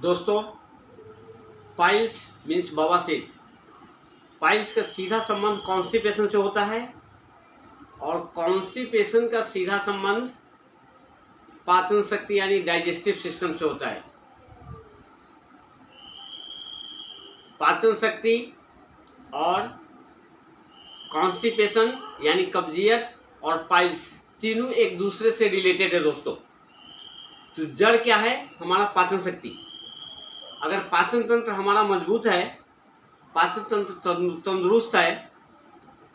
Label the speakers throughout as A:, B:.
A: दोस्तों, piles means बवासीर। Piles का सीधा संबंध कॉन्स्टिपेशन से होता है और कॉन्स्टिपेशन का सीधा संबंध पाचन शक्ति यानी डाइजेस्टिव सिस्टम से होता है। पाचन शक्ति और कॉन्स्टिपेशन यानी कब्जियत और पाइल्स तीनों एक दूसरे से रिलेटेड है दोस्तों। तो जड़ क्या है? हमारा पाचन शक्ति। अगर पाचन तंत्र हमारा मजबूत है, पाचन तंत्र तंदुरुस्त है,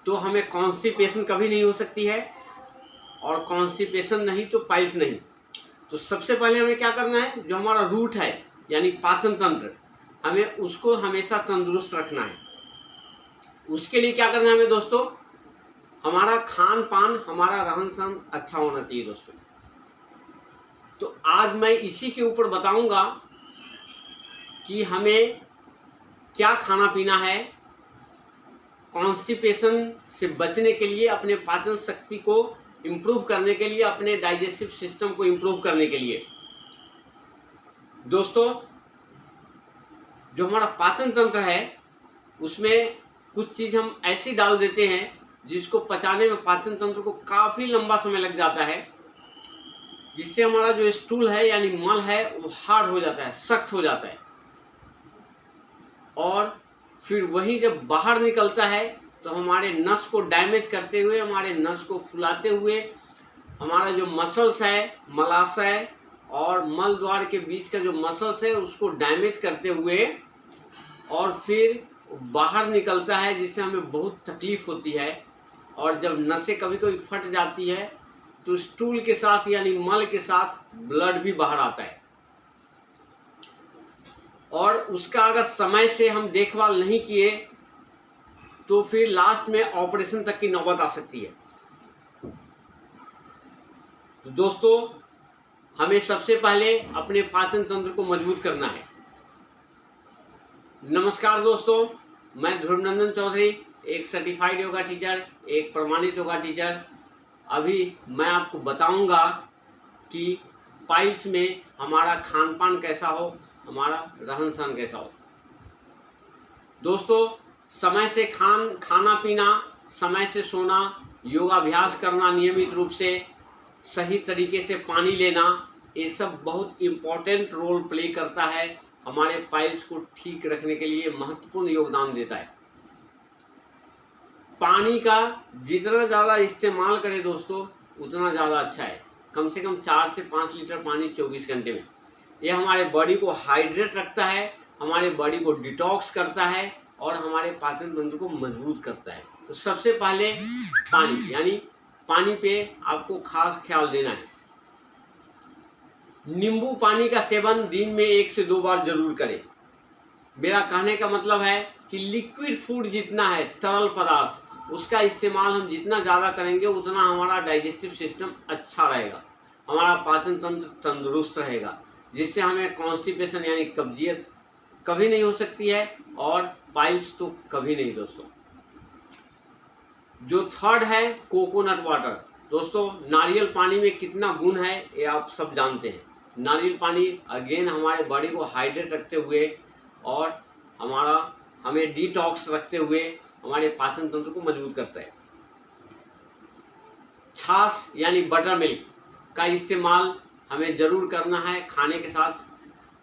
A: तो हमें कॉन्स्टिपेशन कभी नहीं हो सकती है, और कॉन्स्टिपेशन नहीं तो पाइल्स नहीं। तो सबसे पहले हमें क्या करना है? जो हमारा रूट है यानी पाचन तंत्र, हमें उसको हमेशा तंदुरुस्त रखना है। उसके लिए क्या करना है हमें दोस्तों? हमारा खान पान, हमारा रहन सहन अच्छा होना चाहिए दोस्तों। तो आज मैं इसी के ऊपर बताऊंगा कि हमें क्या खाना पीना है कॉन्स्टिपेशन से बचने के लिए, अपने पाचन शक्ति को इम्प्रूव करने के लिए, अपने डाइजेस्टिव सिस्टम को इम्प्रूव करने के लिए। दोस्तों, जो हमारा पाचन तंत्र है उसमें कुछ चीज़ हम ऐसी डाल देते हैं जिसको पचाने में पाचन तंत्र को काफ़ी लंबा समय लग जाता है, जिससे हमारा जो स्टूल है यानी मल है वो हार्ड हो जाता है, सख्त हो जाता है, और फिर वही जब बाहर निकलता है तो हमारे नस को डैमेज करते हुए, हमारे नस को फुलाते हुए, हमारा जो मसल्स है, मलाशय और मल द्वार के बीच का जो मसल्स है उसको डैमेज करते हुए और फिर बाहर निकलता है, जिससे हमें बहुत तकलीफ होती है। और जब नसें कभी कभी फट जाती है तो स्टूल के साथ यानी मल के साथ ब्लड भी बाहर आता है, और उसका अगर समय से हम देखभाल नहीं किए तो फिर लास्ट में ऑपरेशन तक की नौबत आ सकती है। तो दोस्तों, हमें सबसे पहले अपने पाचन तंत्र को मजबूत करना है। नमस्कार दोस्तों, मैं ध्रुवनंदन चौधरी, एक सर्टिफाइड योगा टीचर, एक प्रमाणित योगा टीचर। अभी मैं आपको बताऊंगा कि पाइल्स में हमारा खान पान कैसा हो, हमारा रहन सहन कैसा हो। दोस्तों, समय से खाना पीना, समय से सोना, योगाभ्यास करना नियमित रूप से, सही तरीके से पानी लेना, ये सब बहुत इम्पोर्टेंट रोल प्ले करता है, हमारे पाइल्स को ठीक रखने के लिए महत्वपूर्ण योगदान देता है। पानी का जितना ज़्यादा इस्तेमाल करें दोस्तों उतना ज़्यादा अच्छा है। कम से कम 4 से 5 लीटर पानी 24 घंटे में। ये हमारे बॉडी को हाइड्रेट रखता है, हमारे बॉडी को डिटॉक्स करता है और हमारे पाचन तंत्र को मजबूत करता है। तो सबसे पहले पानी यानी पानी पे आपको खास ख्याल देना है। नींबू पानी का सेवन दिन में 1 से 2 बार जरूर करें। मेरा कहने का मतलब है कि लिक्विड फूड जितना है, तरल पदार्थ, उसका इस्तेमाल हम जितना ज़्यादा करेंगे उतना हमारा डाइजेस्टिव सिस्टम अच्छा रहेगा, हमारा पाचन तंत्र तंदुरुस्त रहेगा, जिससे हमें कॉन्स्टिपेशन यानी कब्जियत कभी नहीं हो सकती है और पाइल्स तो कभी नहीं दोस्तों। जो थर्ड है कोकोनट वाटर। दोस्तों, नारियल पानी में कितना गुण है ये आप सब जानते हैं। नारियल पानी अगेन हमारे बॉडी को हाइड्रेट रखते हुए और हमें डिटॉक्स रखते हुए हमारे पाचन तंत्र को मजबूत करता है। छाछ यानी बटर मिल्क का इस्तेमाल हमें ज़रूर करना है खाने के साथ।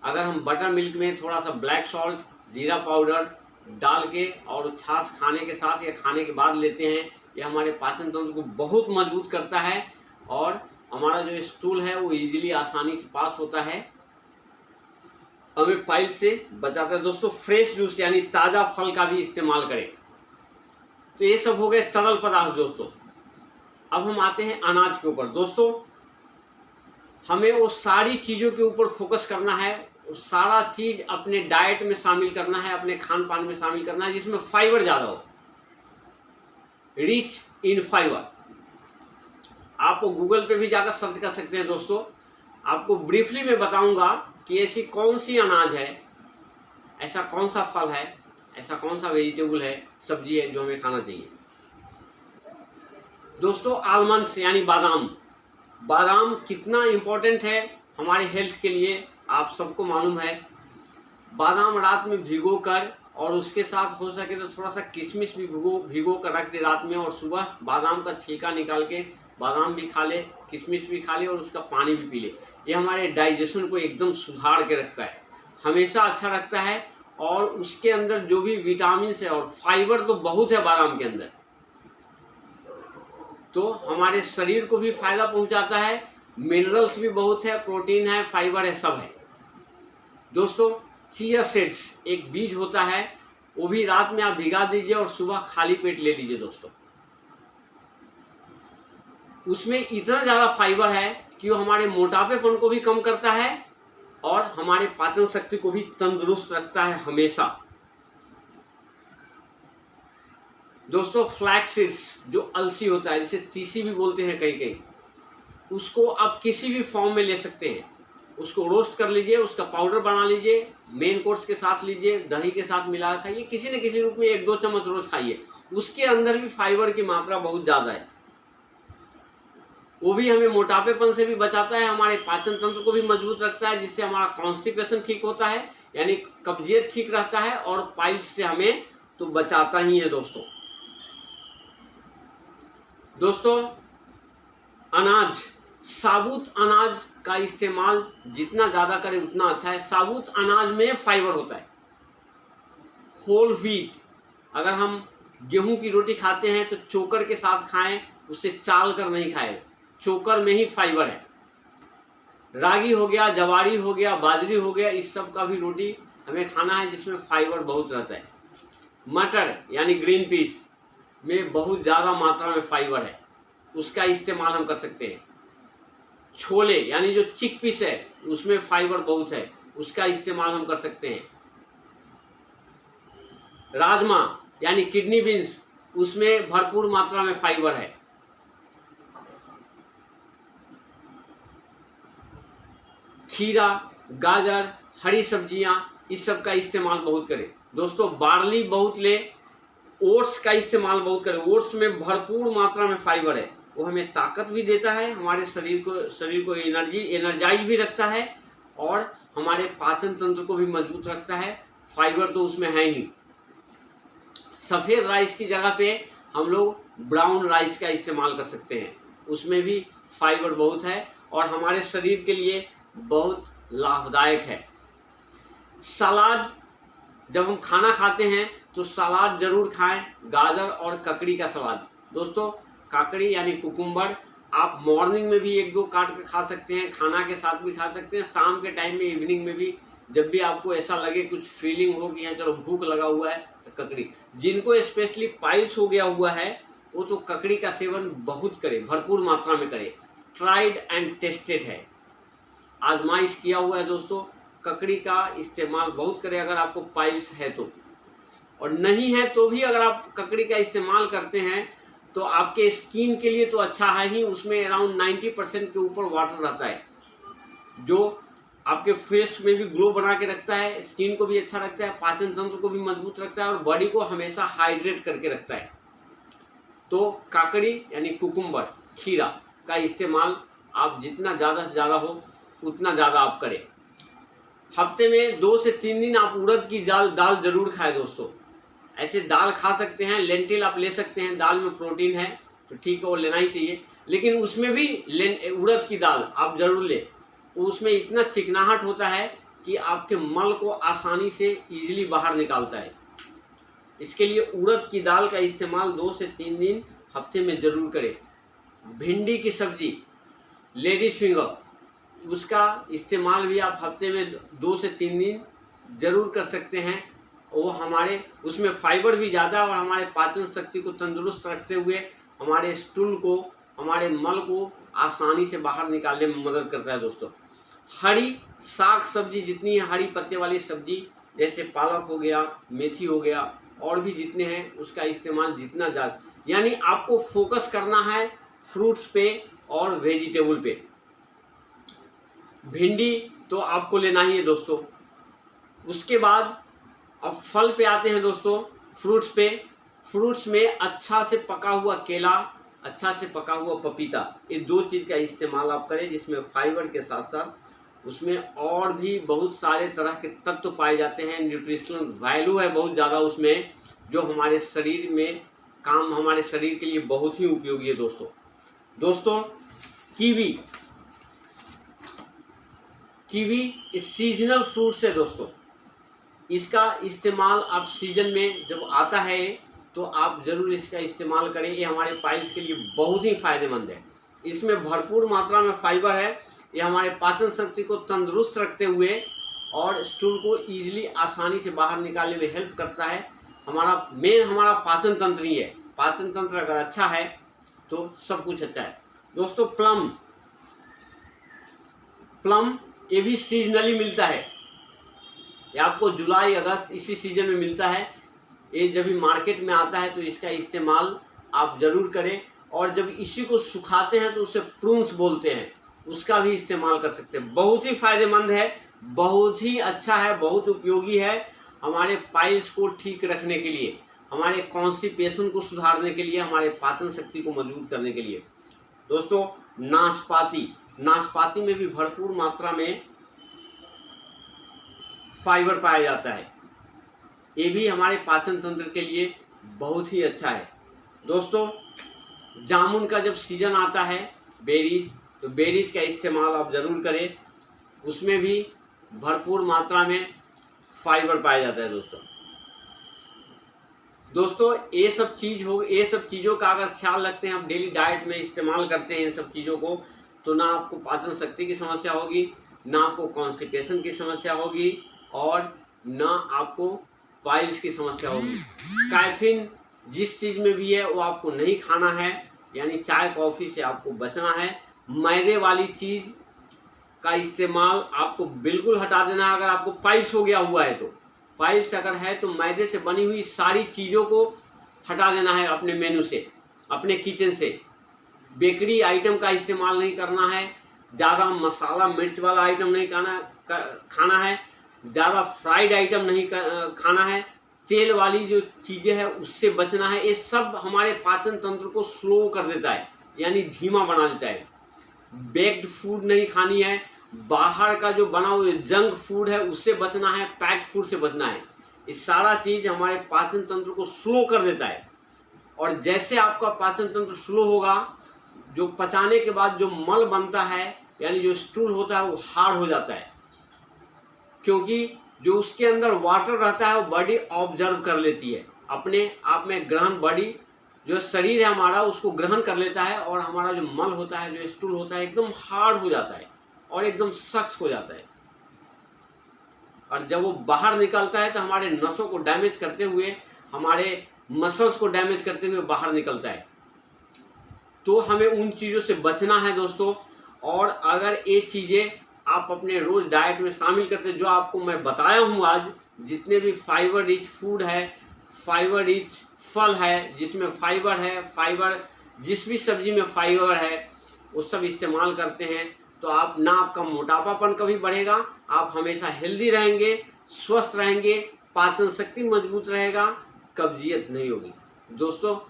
A: अगर हम बटर मिल्क में थोड़ा सा ब्लैक सॉल्ट, जीरा पाउडर डाल के और छाछ खाने के साथ या खाने के बाद लेते हैं, ये हमारे पाचन तंत्र को बहुत मजबूत करता है और हमारा जो स्टूल है वो इजीली आसानी से पास होता है, हमें पाइल्स से बचाता है। दोस्तों, फ्रेश जूस यानी ताज़ा फल का भी इस्तेमाल करें। तो ये सब हो गए तरल पदार्थ दोस्तों। अब हम आते हैं अनाज के ऊपर। दोस्तों, हमें वो सारी चीज़ों के ऊपर फोकस करना है, वो सारा चीज़ अपने डाइट में शामिल करना है, अपने खान पान में शामिल करना है जिसमें फाइबर ज़्यादा हो, रिच इन फाइबर। आप गूगल पे भी जाकर सर्च कर सकते हैं दोस्तों। आपको ब्रीफली मैं बताऊंगा कि ऐसी कौन सी अनाज है, ऐसा कौन सा फल है, ऐसा कौन सा वेजिटेबल है, सब्जी है जो हमें खाना चाहिए। दोस्तों, आलमंड्स यानी बादाम। बादाम कितना इम्पोर्टेंट है हमारे हेल्थ के लिए आप सबको मालूम है। बादाम रात में भिगो कर और उसके साथ हो सके तो थोड़ा सा किशमिश भी भिगो कर रख दे रात में, और सुबह बादाम का छिलका निकाल के बादाम भी खा ले, किशमिश भी खा ले और उसका पानी भी पी ले। ये हमारे डाइजेशन को एकदम सुधार के रखता है, हमेशा अच्छा रखता है। और उसके अंदर जो भी विटामिन है और फाइबर तो बहुत है बादाम के अंदर, तो हमारे शरीर को भी फायदा पहुंचाता है। मिनरल्स भी बहुत है, प्रोटीन है, फाइबर है, सब है दोस्तों। चिया सीड्स एक बीज होता है, वो भी रात में आप भिगा दीजिए और सुबह खाली पेट ले लीजिए दोस्तों। उसमें इतना ज़्यादा फाइबर है कि वो हमारे मोटापेपन को भी कम करता है और हमारे पाचन शक्ति को भी तंदुरुस्त रखता है हमेशा दोस्तों। फ्लैक्स सीड्स जो अलसी होता है, जिसे तीसी भी बोलते हैं कहीं कहीं, उसको आप किसी भी फॉर्म में ले सकते हैं। उसको रोस्ट कर लीजिए, उसका पाउडर बना लीजिए, मेन कोर्स के साथ लीजिए, दही के साथ मिला खाइए, किसी न किसी रूप में 1-2 चम्मच रोज खाइए। उसके अंदर भी फाइबर की मात्रा बहुत ज़्यादा है, वो भी हमें मोटापेपन से भी बचाता है, हमारे पाचन तंत्र को भी मजबूत रखता है, जिससे हमारा कॉन्स्टिपेशन ठीक होता है, यानी कब्जियत ठीक रहता है, और पाइल्स से हमें तो बचाता ही है दोस्तों। अनाज, साबुत अनाज का इस्तेमाल जितना ज़्यादा करें उतना अच्छा है। साबुत अनाज में फाइबर होता है। होल व्हीट, अगर हम गेहूं की रोटी खाते हैं तो चोकर के साथ खाएं, उसे चाल कर नहीं खाएं, चोकर में ही फाइबर है। रागी हो गया, जवारी हो गया, बाजरी हो गया, इस सब का भी रोटी हमें खाना है जिसमें फाइबर बहुत रहता है। मटर यानी ग्रीन पीस में बहुत ज़्यादा मात्रा में फाइबर है, उसका इस्तेमाल हम कर सकते हैं। छोले यानी जो चिक पीस है, उसमें फाइबर बहुत है, उसका इस्तेमाल हम कर सकते हैं। राजमा यानी किडनी बीन्स, उसमें भरपूर मात्रा में फाइबर है। खीरा, गाजर, हरी सब्जियां, इस सब का इस्तेमाल बहुत करें दोस्तों। बार्ली बहुत ले, ओट्स का इस्तेमाल बहुत करें। ओट्स में भरपूर मात्रा में फाइबर है, वो हमें ताकत भी देता है, हमारे शरीर को एनर्जाइज भी रखता है, और हमारे पाचन तंत्र को भी मजबूत रखता है। फाइबर तो उसमें है ही। सफ़ेद राइस की जगह पे हम लोग ब्राउन राइस का इस्तेमाल कर सकते हैं, उसमें भी फाइबर बहुत है और हमारे शरीर के लिए बहुत लाभदायक है। सलाद, जब हम खाना खाते हैं तो सलाद जरूर खाएं। गाजर और ककड़ी का सलाद दोस्तों, काकड़ी यानी कुकुम्बर आप मॉर्निंग में भी 1-2 काट के खा सकते हैं, खाना के साथ भी खा सकते हैं, शाम के टाइम में, इवनिंग में भी, जब भी आपको ऐसा लगे, कुछ फीलिंग हो कि चलो भूख लगा हुआ है, तो ककड़ी। जिनको स्पेशली पाइल्स हो गया हुआ है वो तो ककड़ी का सेवन बहुत करें, भरपूर मात्रा में करें। ट्राइड एंड टेस्टेड है, आजमाइश किया हुआ है दोस्तों। ककड़ी का इस्तेमाल बहुत करें अगर आपको पाइल्स है तो, और नहीं है तो भी अगर आप ककड़ी का इस्तेमाल करते हैं तो आपके स्किन के लिए तो अच्छा है ही। उसमें अराउंड 90% के ऊपर वाटर रहता है, जो आपके फेस में भी ग्लो बना के रखता है, स्किन को भी अच्छा रखता है, पाचन तंत्र को भी मजबूत रखता है, और बॉडी को हमेशा हाइड्रेट करके रखता है। तो काकड़ी यानी कुकुम्बर, खीरा का इस्तेमाल आप जितना ज़्यादा से ज़्यादा हो उतना ज़्यादा आप करें। हफ्ते में 2 से 3 दिन आप उड़द की दाल जरूर खाएं दोस्तों। ऐसे दाल खा सकते हैं, लेंटिल आप ले सकते हैं, दाल में प्रोटीन है तो ठीक है, वो लेना ही चाहिए, लेकिन उसमें भी उड़द की दाल आप जरूर लें। उसमें इतना चिकनाहट होता है कि आपके मल को आसानी से इजीली बाहर निकालता है। इसके लिए उड़द की दाल का इस्तेमाल 2 से 3 दिन हफ्ते में ज़रूर करें। भिंडी की सब्जी, लेडीज फिंगर, उसका इस्तेमाल भी आप हफ्ते में 2 से 3 दिन ज़रूर कर सकते हैं। वो हमारे उसमें फाइबर भी ज़्यादा और हमारे पाचन शक्ति को तंदुरुस्त रखते हुए हमारे स्टूल को, हमारे मल को आसानी से बाहर निकालने में मदद करता है दोस्तों। हरी साग सब्जी जितनी है, हरी पत्ते वाली सब्जी जैसे पालक हो गया, मेथी हो गया, और भी जितने हैं उसका इस्तेमाल जितना ज़्यादा, यानी आपको फोकस करना है फ्रूट्स पे और वेजिटेबल पे। भिंडी तो आपको लेना ही है दोस्तों। उसके बाद अब फल पे आते हैं दोस्तों, फ्रूट्स पे। फ्रूट्स में अच्छा से पका हुआ केला, अच्छा से पका हुआ पपीता, ये 2 चीज़ का इस्तेमाल आप करें जिसमें फाइबर के साथ साथ उसमें और भी बहुत सारे तरह के तत्व पाए जाते हैं, न्यूट्रिशनल वैल्यू है बहुत ज़्यादा उसमें, जो हमारे शरीर में हमारे शरीर के लिए बहुत ही उपयोगी है दोस्तों। कीवी सीजनल फ्रूट्स है दोस्तों। इसका इस्तेमाल आप सीजन में जब आता है तो आप ज़रूर इसका इस्तेमाल करें। ये हमारे पाइल्स के लिए बहुत ही फायदेमंद है। इसमें भरपूर मात्रा में फाइबर है। ये हमारे पाचन शक्ति को तंदुरुस्त रखते हुए और स्टूल को ईजिली आसानी से बाहर निकालने में हेल्प करता है। हमारा पाचन तंत्र ही है। पाचन तंत्र अगर अच्छा है तो सब कुछ अच्छा है दोस्तों। प्लम ये भी सीजनली मिलता है। ये आपको जुलाई अगस्त इसी सीजन में मिलता है। ये जब भी मार्केट में आता है तो इसका इस्तेमाल आप ज़रूर करें। और जब इसी को सुखाते हैं तो उसे प्रून्स बोलते हैं, उसका भी इस्तेमाल कर सकते हैं। बहुत ही फायदेमंद है, बहुत ही अच्छा है, बहुत उपयोगी है हमारे पाइल्स को ठीक रखने के लिए, हमारे कॉन्स्टिपेशन को सुधारने के लिए, हमारे पाचन शक्ति को मजबूत करने के लिए। दोस्तों नाशपाती में भी भरपूर मात्रा में फाइबर पाया जाता है। ये भी हमारे पाचन तंत्र के लिए बहुत ही अच्छा है दोस्तों। जामुन का जब सीजन आता है तो बेरीज का इस्तेमाल आप ज़रूर करें। उसमें भी भरपूर मात्रा में फाइबर पाया जाता है दोस्तों। ये सब चीज़ों का अगर ख्याल रखते हैं, आप डेली डाइट में इस्तेमाल करते हैं इन सब चीज़ों को, तो ना आपको पाचन शक्ति की समस्या होगी, ना आपको कॉन्स्टिपेशन की समस्या होगी और ना आपको पाइल्स की समस्या होगी। कैफीन जिस चीज़ में भी है वो आपको नहीं खाना है, यानी चाय कॉफ़ी से आपको बचना है। मैदे वाली चीज़ का इस्तेमाल आपको बिल्कुल हटा देना है। अगर आपको पाइल्स हो गया हुआ है तो, पाइल्स अगर है तो मैदे से बनी हुई सारी चीज़ों को हटा देना है अपने मेनू से, अपने किचन से। बेकरी आइटम का इस्तेमाल नहीं करना है, ज़्यादा मसाला मिर्च वाला आइटम नहीं खाना है, ज़्यादा फ्राइड आइटम नहीं खाना है, तेल वाली जो चीज़ें हैं उससे बचना है। ये सब हमारे पाचन तंत्र को स्लो कर देता है, यानी धीमा बना देता है। बेक्ड फूड नहीं खानी है, बाहर का जो बना हुआ जंक फूड है उससे बचना है, पैक्ड फूड से बचना है। ये सारा चीज़ हमारे पाचन तंत्र को स्लो कर देता है। और जैसे आपका पाचन तंत्र स्लो होगा, जो पचाने के बाद जो मल बनता है, यानी जो स्टूल होता है, वो हार्ड हो जाता है, क्योंकि जो उसके अंदर वाटर रहता है वो बॉडी ऑब्जर्व कर लेती है, अपने आप में ग्रहण, बॉडी जो शरीर है हमारा उसको ग्रहण कर लेता है और हमारा जो मल होता है, जो स्टूल होता है, एकदम हार्ड हो जाता है और एकदम सख्त हो जाता है। और जब वो बाहर निकलता है तो हमारे नसों को डैमेज करते हुए, हमारे मसल्स को डैमेज करते हुए बाहर निकलता है। तो हमें उन चीज़ों से बचना है दोस्तों। और अगर ये चीज़ें आप अपने रोज़ डाइट में शामिल करते, जो आपको मैं बताया हूँ आज, जितने भी फाइबर रिच फूड है, फाइबर रिच फल है जिसमें फाइबर है, फाइबर जिस भी सब्जी में फाइबर है वो सब इस्तेमाल करते हैं, तो आप ना आपका मोटापापन कभी बढ़ेगा, आप हमेशा हेल्दी रहेंगे, स्वस्थ रहेंगे, पाचन शक्ति मजबूत रहेगा, कब्जियत नहीं होगी। दोस्तों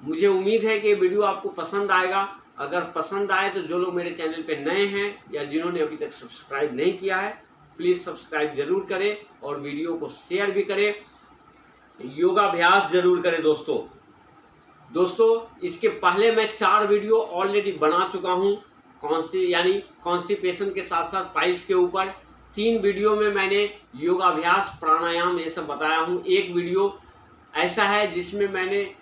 A: मुझे उम्मीद है कि ये वीडियो आपको पसंद आएगा। अगर पसंद आए तो जो लोग मेरे चैनल पे नए हैं या जिन्होंने अभी तक सब्सक्राइब नहीं किया है, प्लीज़ सब्सक्राइब जरूर करें और वीडियो को शेयर भी करें। योगाभ्यास जरूर करें दोस्तों। इसके पहले मैं 4 वीडियो ऑलरेडी बना चुका हूँ, यानी कॉन्स्टिपेशन के साथ साथ पाइल्स के ऊपर। 3 वीडियो में मैंने योगाभ्यास, प्राणायाम ये सब बताया हूँ। एक वीडियो ऐसा है जिसमें मैंने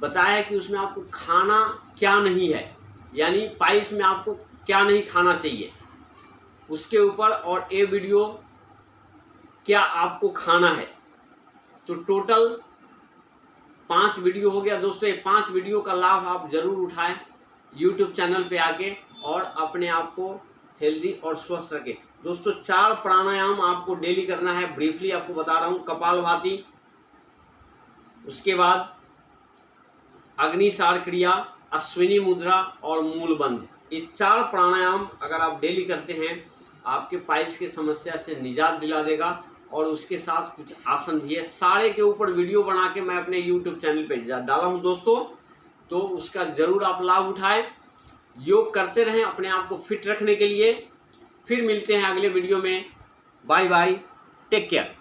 A: बताया कि उसमें आपको खाना क्या नहीं है, यानी पाइल्स में आपको क्या नहीं खाना चाहिए उसके ऊपर, और ये वीडियो क्या आपको खाना है। तो टोटल 5 वीडियो हो गया दोस्तों। ये 5 वीडियो का लाभ आप ज़रूर उठाएं YouTube चैनल पे आके और अपने आप को हेल्दी और स्वस्थ रखें दोस्तों। 4 प्राणायाम आपको डेली करना है, ब्रीफली आपको बता रहा हूँ। कपालभाति, उसके बाद अग्निसार क्रिया, अश्विनी मुद्रा और मूलबंध। ये 4 प्राणायाम अगर आप डेली करते हैं, आपके पाइल्स की समस्या से निजात दिला देगा। और उसके साथ कुछ आसन भी है, सारे के ऊपर वीडियो बना के मैं अपने YouTube चैनल पे डाला हूँ दोस्तों, तो उसका ज़रूर आप लाभ उठाएं। योग करते रहें अपने आप को फिट रखने के लिए। फिर मिलते हैं अगले वीडियो में। Bye bye, take care.